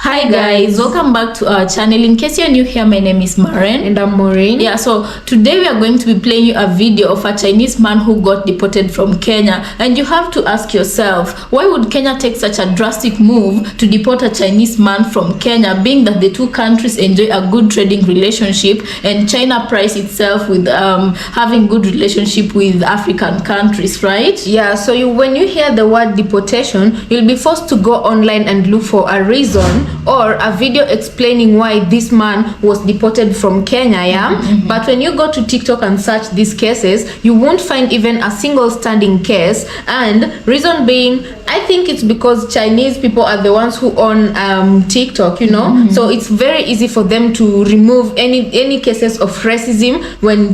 Hi guys, welcome back to our channel. In case you're new here, my name is Maren and I'm Maureen. Yeah, so today we are going to be playing you a video of a Chinese man who got deported from Kenya, and you have to ask yourself, why would Kenya take such a drastic move to deport a Chinese man from Kenya, being that the two countries enjoy a good trading relationship and China prides itself with having good relationship with African countries, right? Yeah, so when you hear the word deportation, you'll be forced to go online and look for a reason or a video explaining why this man was deported from Kenya, yeah? But when you go to TikTok and search these cases, you won't find even a single standing case, and reason being, I think it's because Chinese people are the ones who own TikTok, you know? So it's very easy for them to remove any cases of racism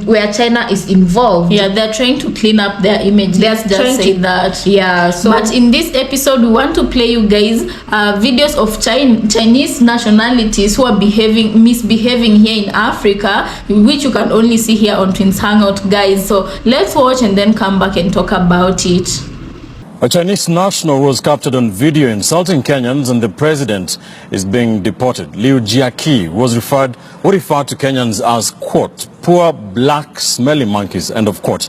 where China is involved. Yeah, they're trying to clean up their image. Let's just say that. Yeah, so but in this episode, we want to play you guys videos of Chinese nationalities who are misbehaving here in Africa, which you can only see here on Twins Hangout, guys. So let's watch and then come back and talk about it. A Chinese national was captured on video insulting Kenyans, and the president is being deported. Liu Jiaqi was referred to Kenyans as, quote, poor black smelly monkeys, end of quote.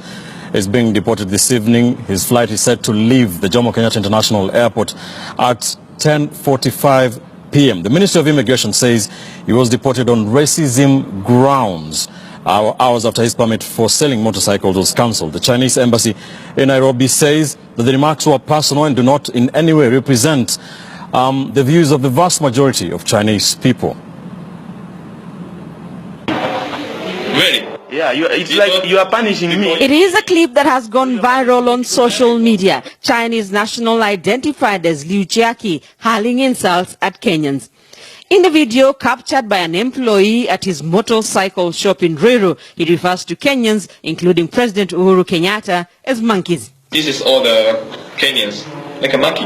Is being deported this evening. His flight is set to leave the Jomo Kenyatta International Airport at 10:45 p.m. The Ministry of Immigration says he was deported on racism grounds hours after his permit for selling motorcycles was cancelled. The Chinese embassy in Nairobi says that the remarks were personal and do not in any way represent the views of the vast majority of Chinese people. Really? Yeah, it's like you are punishing me. It is a clip that has gone viral on social media. Chinese national identified as Liu Jiaqi hurling insults at Kenyans. In the video captured by an employee at his motorcycle shop in Ruiru, he refers to Kenyans, including President Uhuru Kenyatta, as monkeys. This is all the Kenyans, like a monkey.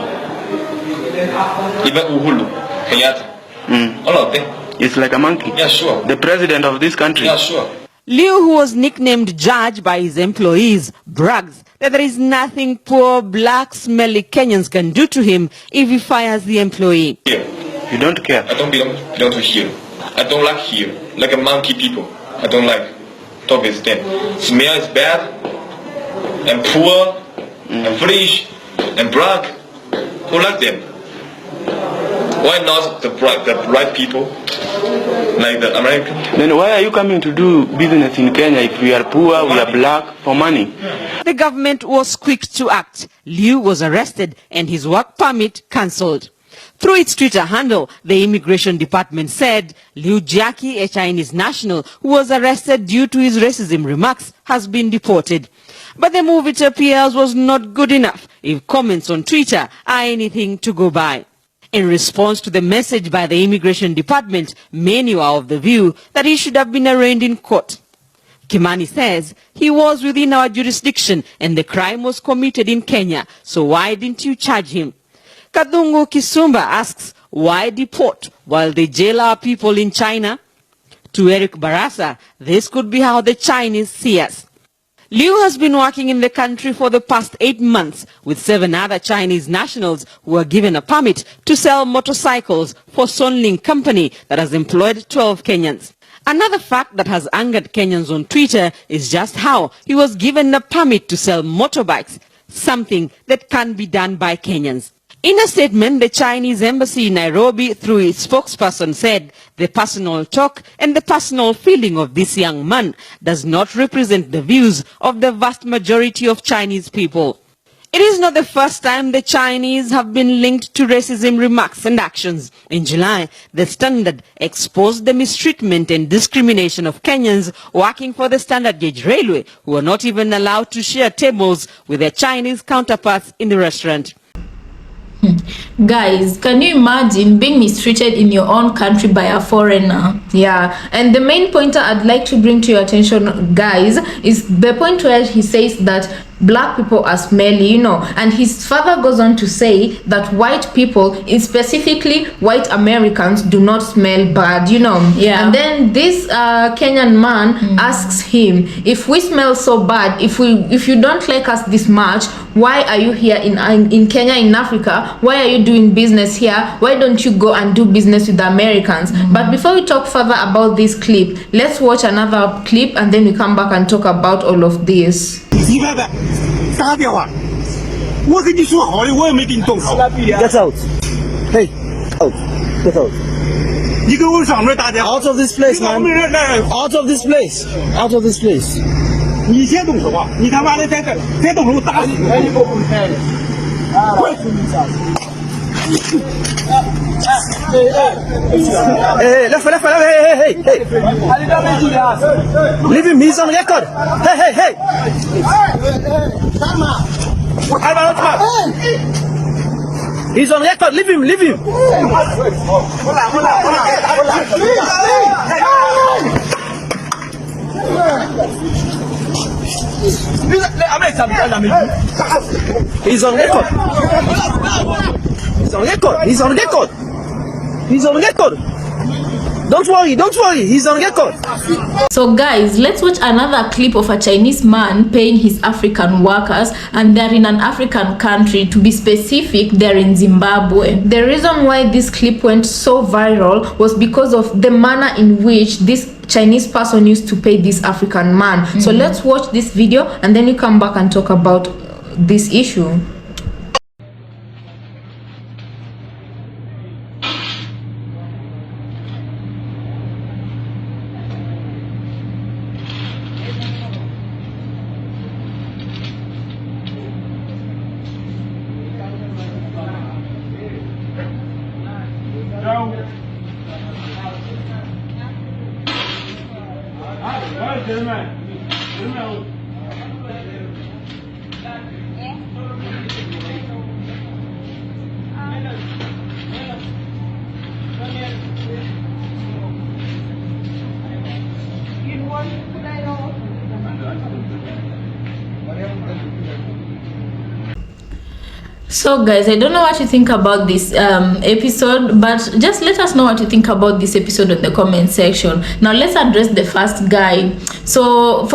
Even Uhuru Kenyatta. All of them. It's like a monkey. Yeah, sure. The president of this country. Yeah, sure. Liu, who was nicknamed Judge by his employees, brags that there is nothing poor, black, smelly Kenyans can do to him if he fires the employee. Here. You don't care. I don't belong to here. I don't like here. Like a monkey people. I don't like. Talk with them. Smell is bad, and poor, and foolish, and black. Who like them? Why not the bright people, like the American? Then why are you coming to do business in Kenya if we are poor, we are black, for money? The government was quick to act. Liu was arrested and his work permit cancelled. Through its Twitter handle, the Immigration Department said Liu Jiaqi, a Chinese national who was arrested due to his racism remarks, has been deported. But the move, it appears, was not good enough if comments on Twitter are anything to go by. In response to the message by the Immigration Department, many are of the view that he should have been arraigned in court. Kimani says he was within our jurisdiction and the crime was committed in Kenya, so why didn't you charge him? Kadungu Kisumba asks, why deport while they jail our people in China? To Eric Barasa, this could be how the Chinese see us. Liu has been working in the country for the past 8 months with 7 other Chinese nationals who were given a permit to sell motorcycles for Sonling Company that has employed 12 Kenyans. Another fact that has angered Kenyans on Twitter is just how he was given a permit to sell motorbikes, something that can be done by Kenyans. In a statement, the Chinese embassy in Nairobi, through its spokesperson, said the personal talk and the personal feeling of this young man does not represent the views of the vast majority of Chinese people. It is not the first time the Chinese have been linked to racism remarks and actions. In July, the Standard exposed the mistreatment and discrimination of Kenyans working for the Standard Gauge Railway, who were not even allowed to share tables with their Chinese counterparts in the restaurant. Guys, can you imagine being mistreated in your own country by a foreigner? Yeah, and the main pointer I'd like to bring to your attention, guys, is the point where he says that black people are smelly, you know. And his father goes on to say that white people, specifically white Americans, do not smell bad, you know. Yeah. And then this Kenyan man asks him, if we smell so bad, if you don't like us this much, why are you here in Kenya, in Africa? Why are you doing business here? Why don't you go and do business with the Americans? But before we talk further about this clip, let's watch another clip and then we come back and talk about all of this. 你看看，打电话，我跟你说好的，我也没给你动手。Get out! Hey, out! Get out! 你给我上面打电话。Out of this place, man! Out of this place! Out of this place! 你先动手啊！你他妈的再动手打死你！哎，你给我滚开！滚！Hey, left, hey. Leave him, he's on record. Hey. He's on record, leave him. He's on record. Don't worry, he's on record. So guys, let's watch another clip of a Chinese man paying his African workers, and they're in an African country. To be specific, they're in Zimbabwe. The reason why this clip went so viral was because of the manner in which this Chinese person used to pay this African man. So let's watch this video and then we come back and talk about this issue. So guys, I don't know what you think about this episode, but just let us know what you think about this episode in the comment section. Now let's address the first guy. So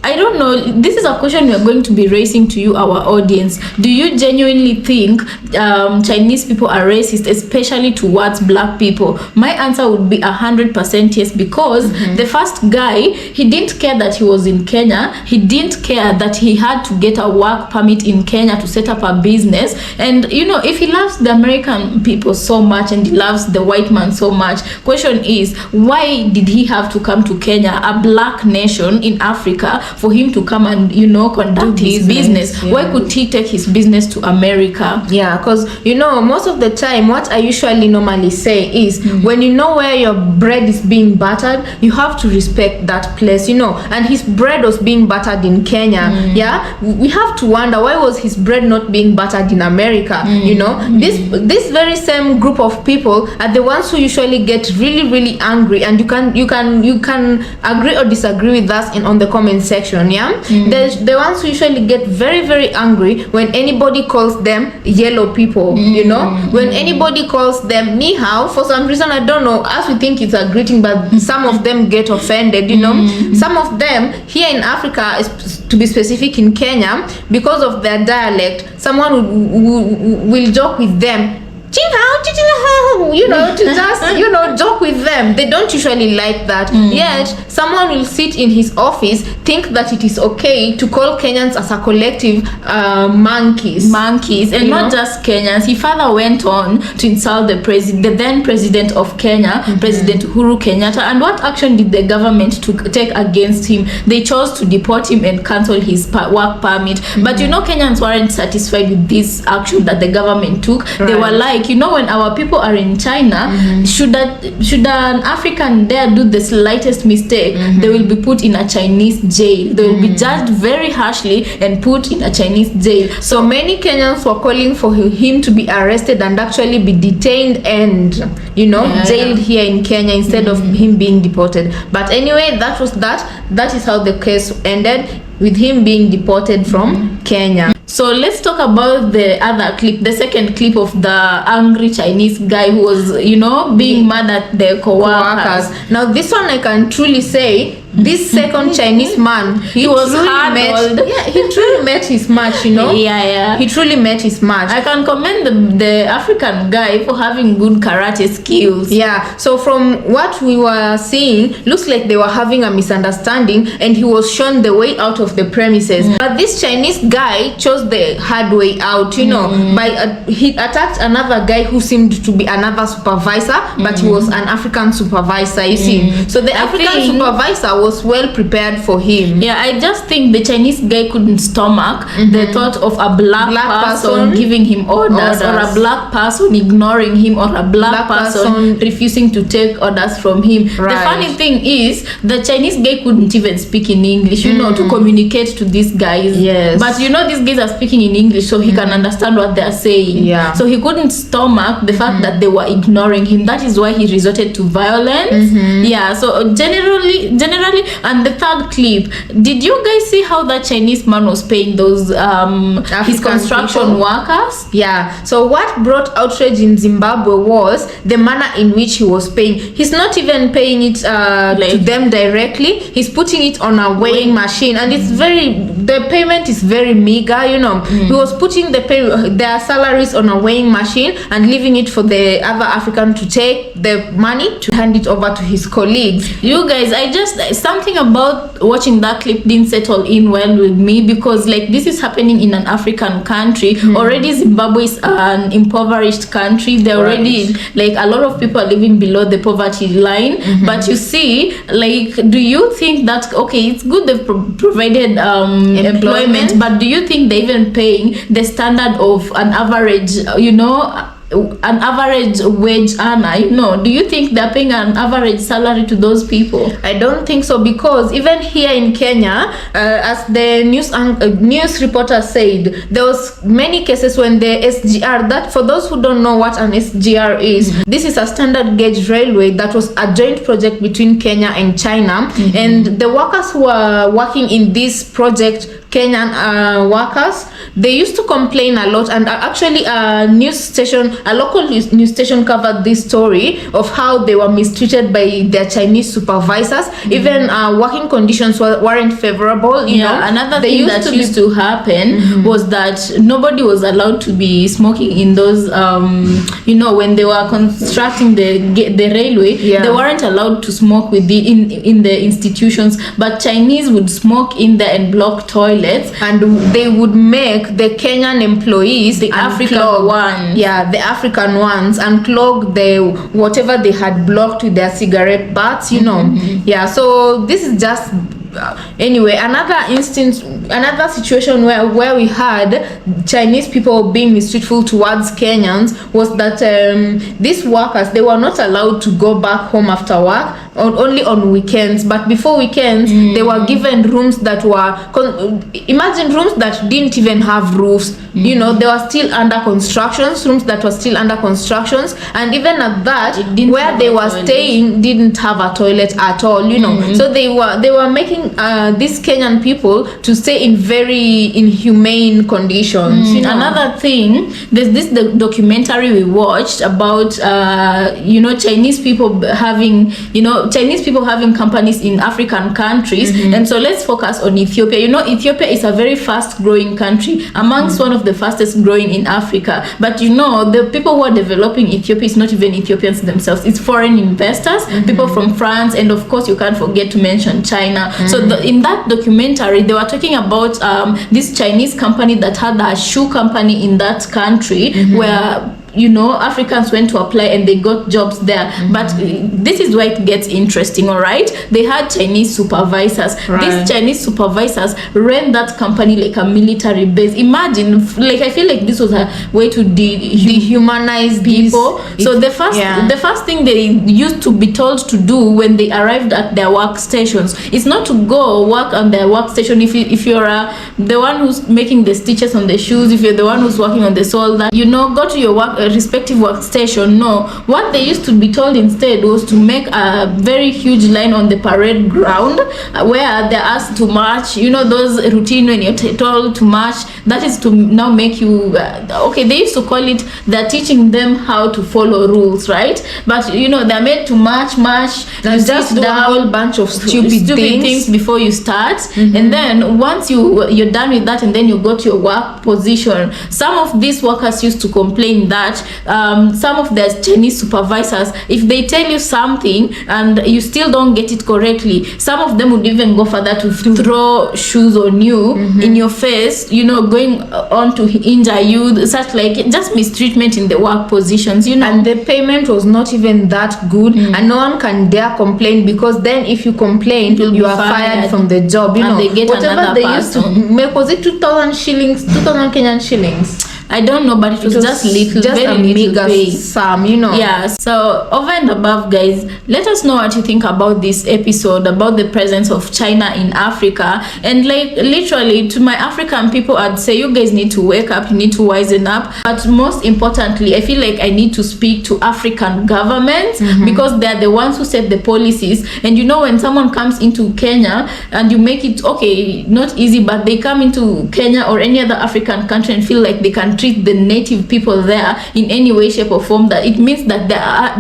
I don't know, this is a question we are going to be raising to you, our audience. Do you genuinely think Chinese people are racist, especially towards black people? My answer would be 100% yes, because the first guy, he didn't care that he was in Kenya. He didn't care that he had to get a work permit in Kenya to set up a business. And you know, if he loves the American people so much and he loves the white man so much, question is, why did he have to come to Kenya, a black nation in Africa, for him to come and, you know, conduct his business? Yeah. Why could he take his business to America? Yeah, because you know, most of the time what I usually normally say is when you know where your bread is being buttered, you have to respect that place, you know. And his bread was being buttered in Kenya. Yeah, we have to wonder, why was his bread not being buttered in America? You know, this very same group of people are the ones who usually get really angry, and you can agree or disagree with us on the comment section. Yeah, the ones who usually get very angry when anybody calls them yellow people. You know, when anybody calls them ni hao, for some reason, I don't know, as we think it's a greeting, but some of them get offended, you know. Some of them here in Africa, to be specific in Kenya, because of their dialect, someone will joke with them, you know, to just, you know, joke with them. They don't usually like that. Yet someone will sit in his office, think that it is okay to call Kenyans as a collective monkeys, and not just Kenyans. He further went on to insult the then president of Kenya, President Uhuru Kenyatta. And what action did the government take against him? They chose to deport him and cancel his work permit. But you know, Kenyans weren't satisfied with this action that the government took. They were like, you know, when our people are in China, should an African there do the slightest mistake, they will be put in a Chinese jail. They will be judged very harshly and put in a Chinese jail. So many Kenyans were calling for him to be arrested and actually be detained and, you know, jailed here in Kenya instead of him being deported. But anyway, that is how the case ended. with him being deported from Kenya. So let's talk about the other clip, the second clip of the angry Chinese guy who was, being mad at the co-workers. Now this one I can truly say, this second Chinese man, he was truly handled. he truly met his match, Yeah. He truly met his match. I can commend the African guy for having good karate skills. Yeah, so from what we were seeing, looks like they were having a misunderstanding and he was shown the way out of the premises. But this Chinese guy chose the hard way out, he attacked another guy who seemed to be another supervisor, but he was an African supervisor, you see. So the African supervisor was well prepared for him. Yeah, I just think the Chinese guy couldn't stomach the thought of a black person giving him orders, or a black person ignoring him, or a black person refusing to take orders from him. Right. The funny thing is, the Chinese guy couldn't even speak in English, to communicate to these guys. Yes. But these guys are speaking in English, so he can understand what they're saying. Yeah. So he couldn't stomach the fact that they were ignoring him. That is why he resorted to violence. Yeah. So generally, and the third clip, did you guys see how that Chinese man was paying those his construction workers? Yeah. So what brought outrage in Zimbabwe was the manner in which he was paying. He's not even paying it to them directly. He's putting it on a weighing machine, and the payment is very meager. He was putting their salaries on a weighing machine and leaving it for the other African to take the money to hand it over to his colleagues. You guys, something about watching that clip didn't settle in well with me, because this is happening in an African country. Already Zimbabwe is an impoverished country. There already a lot of people are living below the poverty line. But you see, do you think that it's good they've provided employment, but do you think they're even paying the standard of an average an average wage earner? Do you think they're paying an average salary to those people? I don't think so, because even here in Kenya, as the news reporter said, there was many cases when the SGR, that for those who don't know what an SGR is, this is a standard gauge railway that was a joint project between Kenya and China, and the workers who are working in this project, Kenyan workers, they used to complain a lot, and actually a local news station covered this story of how they were mistreated by their Chinese supervisors. Even working conditions weren't favorable. Another thing that used to happen was that nobody was allowed to be smoking in those when they were constructing the railway. They weren't allowed to smoke in the institutions, but Chinese would smoke in there and block toilets, and they would make the Kenyan employees, the African ones, unclog whatever they had blocked with their cigarette butts. So this is just anyway another situation where we had Chinese people being mistreatful towards Kenyans was that these workers, they were not allowed to go back home after work, only on weekends. But before weekends, they were given rooms that were imagine rooms that didn't even have roofs. They were still under constructions, and even at that, where they were staying didn't have a toilet at all. So they were making these Kenyan people to stay in very inhumane conditions. Another thing, there's this documentary we watched about Chinese people having companies in African countries. And so let's focus on Ethiopia. Ethiopia is a very fast growing country, amongst one of the fastest growing in Africa. But the people who are developing Ethiopia is not even Ethiopians themselves, it's foreign investors, people from France, and of course you can't forget to mention China. So in that documentary, they were talking about this Chinese company that had a shoe company in that country, where Africans went to apply and they got jobs there. But this is where it gets interesting. All right, they had Chinese supervisors. These Chinese supervisors ran that company like a military base. Imagine, I feel like this was a way to dehumanize people. So the first thing they used to be told to do when they arrived at their workstations is not to go work on their workstation. If you're the one who's making the stitches on the shoes, if you're the one who's working on the sole, that go to your work respective workstation. No, what they used to be told instead was to make a very huge line on the parade ground where they're asked to march. You know those routine when you're told to march, that is to now make you okay, they used to call it, they're teaching them how to follow rules, right? But you know, they're made to march and just do a whole bunch of stupid things before you start. And then once you're done with that, and then you go to your work position, some of these workers used to complain that some of their Chinese supervisors, if they tell you something and you still don't get it correctly, some of them would even go further to throw shoes on you in your face, you know, going on to injure you, such like just mistreatment in the work positions, you know. And the payment was not even that good, and no one can dare complain, because then if you complain, you are fired from the job, you and know. they get whatever they used to make, was it 2,000 shillings, 2,000 Kenyan shillings? I don't know, but it was just little, just very a meager pay. sum, you know. Yeah, so over and above, guys, let us know what you think about this episode, about the presence of China in Africa. And like literally, to my African people, I'd say you guys need to wake up, you need to wisen up. But most importantly, I feel like I need to speak to African governments, because they're the ones who set the policies. And you know, when someone comes into Kenya and you make it, okay, not easy, but they come into Kenya or any other African country and feel like they can treat the native people there in any way, shape or form, that it means that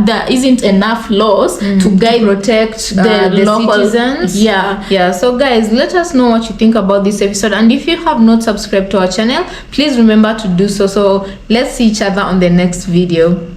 there isn't enough laws to guide, protect the local citizens. Yeah. So guys, let us know what you think about this episode, and if you have not subscribed to our channel, please remember to do so. So let's see each other on the next video.